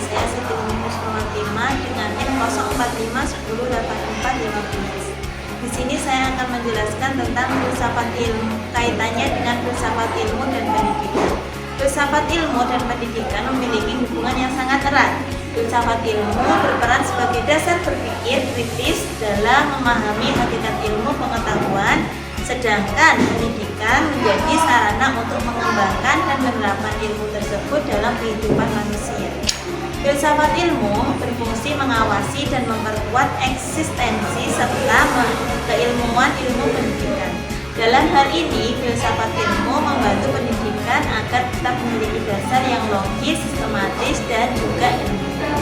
saya Siti Muslimatima dengan NIM 045108415. Di sini saya akan menjelaskan tentang filsafat ilmu, kaitannya dengan filsafat ilmu dan pendidikan. Filsafat ilmu dan pendidikan memiliki hubungan yang sangat erat. Filsafat ilmu berperan sebagai dasar berpikir kritis dalam memahami hakikat ilmu pengetahuan, sedangkan pendidikan menjadi sarana untuk mengembangkan dan menerapkan ilmu tersebut dalam kehidupan manusia. Filsafat ilmu berfungsi mengawasi dan memperkuat eksistensi serta keilmuan ilmu pendidikan. Dalam hal ini, filsafat ilmu membantu pendidikan agar tetap memiliki dasar yang logis, sistematis, dan juga ilmiah.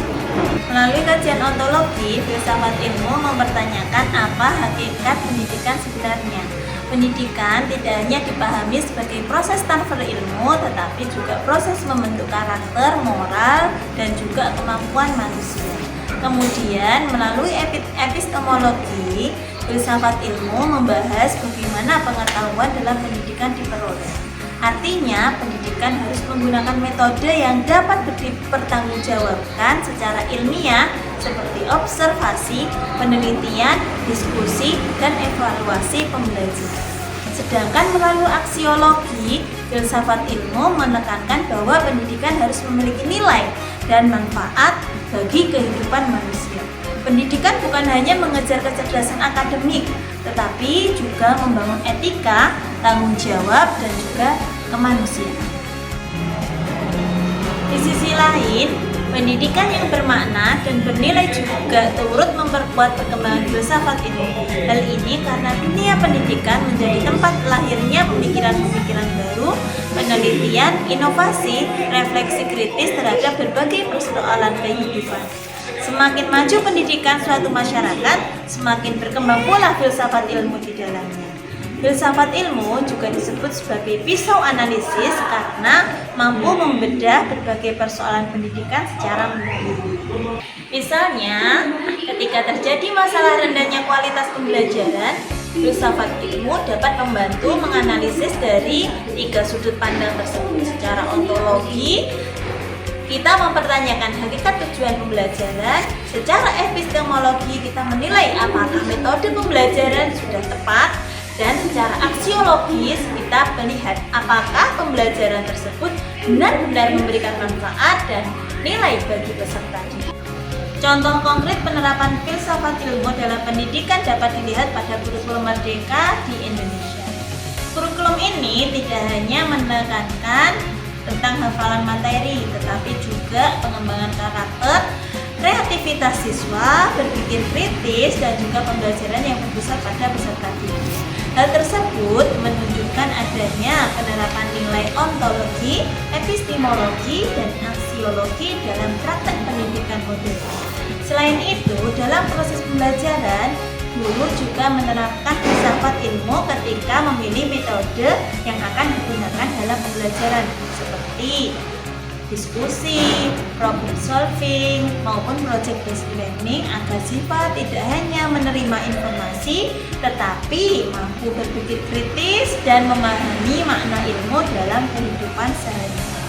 Melalui kajian ontologi, filsafat ilmu mempertanyakan apa hakikat pendidikan sebenarnya. Pendidikan tidak hanya dipahami sebagai proses transfer ilmu, tetapi juga proses membentuk karakter, moral, dan juga kemampuan manusia. Kemudian, melalui epistemologi, filsafat ilmu membahas bagaimana pengetahuan dalam pendidikan diperoleh. Artinya, pendidikan harus menggunakan metode yang dapat dipertanggungjawabkan secara ilmiah seperti observasi, penelitian, diskusi, dan evaluasi pembelajaran. Sedangkan melalui aksiologi, filsafat ilmu menekankan bahwa pendidikan harus memiliki nilai dan manfaat bagi kehidupan manusia. Pendidikan bukan hanya mengejar kecerdasan akademik, tetapi juga membangun etika, tanggung jawab, dan juga kemanusiaan. Di sisi lain, pendidikan yang bermakna dan bernilai juga turut memperkuat perkembangan filsafat ilmu. Hal ini karena dunia pendidikan menjadi tempat lahirnya pemikiran-pemikiran baru, penelitian, inovasi, refleksi kritis terhadap berbagai persoalan kehidupan. Semakin maju pendidikan suatu masyarakat, semakin berkembang pula filsafat ilmu di dalamnya. Filsafat ilmu juga disebut sebagai pisau analisis karena mampu membedah berbagai persoalan pendidikan secara mendalam. Misalnya, ketika terjadi masalah rendahnya kualitas pembelajaran, filsafat ilmu dapat membantu menganalisis dari 3 sudut pandang tersebut. Secara ontologi, kita mempertanyakan hakikat tujuan pembelajaran. Secara epistemologi, kita menilai apakah metode pembelajaran sudah tepat. Dan secara aksiologis, kita melihat apakah pembelajaran tersebut benar-benar memberikan manfaat dan nilai bagi peserta didik. Contoh konkret penerapan filsafat ilmu dalam pendidikan dapat dilihat pada kurikulum Merdeka di Indonesia. Kurikulum ini tidak hanya menekankan tentang hafalan materi, tetapi juga pengembangan karakter, kreativitas siswa, berpikir kritis, dan juga pembelajaran yang berpusat pada peserta didik. Hal tersebut menunjukkan adanya penerapan nilai ontologi, epistemologi, dan aksiologi dalam praktek pendidikan modern. Selain itu, dalam proses pembelajaran, guru juga menerapkan filsafat ilmu ketika memilih metode yang akan digunakan dalam pembelajaran, seperti diskusi, problem solving, maupun project based learning agar siswa tidak hanya menerima informasi tetapi mampu berpikir kritis dan memahami makna ilmu dalam kehidupan sehari-hari.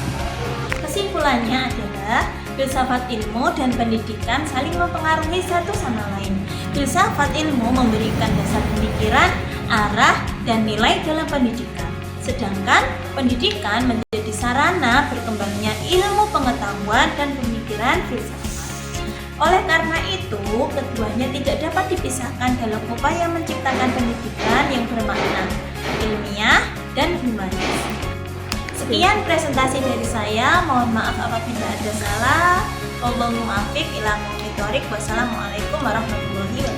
Kesimpulannya adalah filsafat ilmu dan pendidikan saling mempengaruhi satu sama lain. Filsafat ilmu memberikan dasar pemikiran, arah, dan nilai dalam pendidikan. Sedangkan pendidikan menjadi sarana berkembangnya ilmu pengetahuan dan pemikiran filsafat. Oleh karena itu, keduanya tidak dapat dipisahkan dalam upaya menciptakan pendidikan yang bermakna ilmiah dan humanis. Sekian presentasi dari saya, mohon maaf apabila ada salah. Wassalamualaikum warahmatullahi wabarakatuh.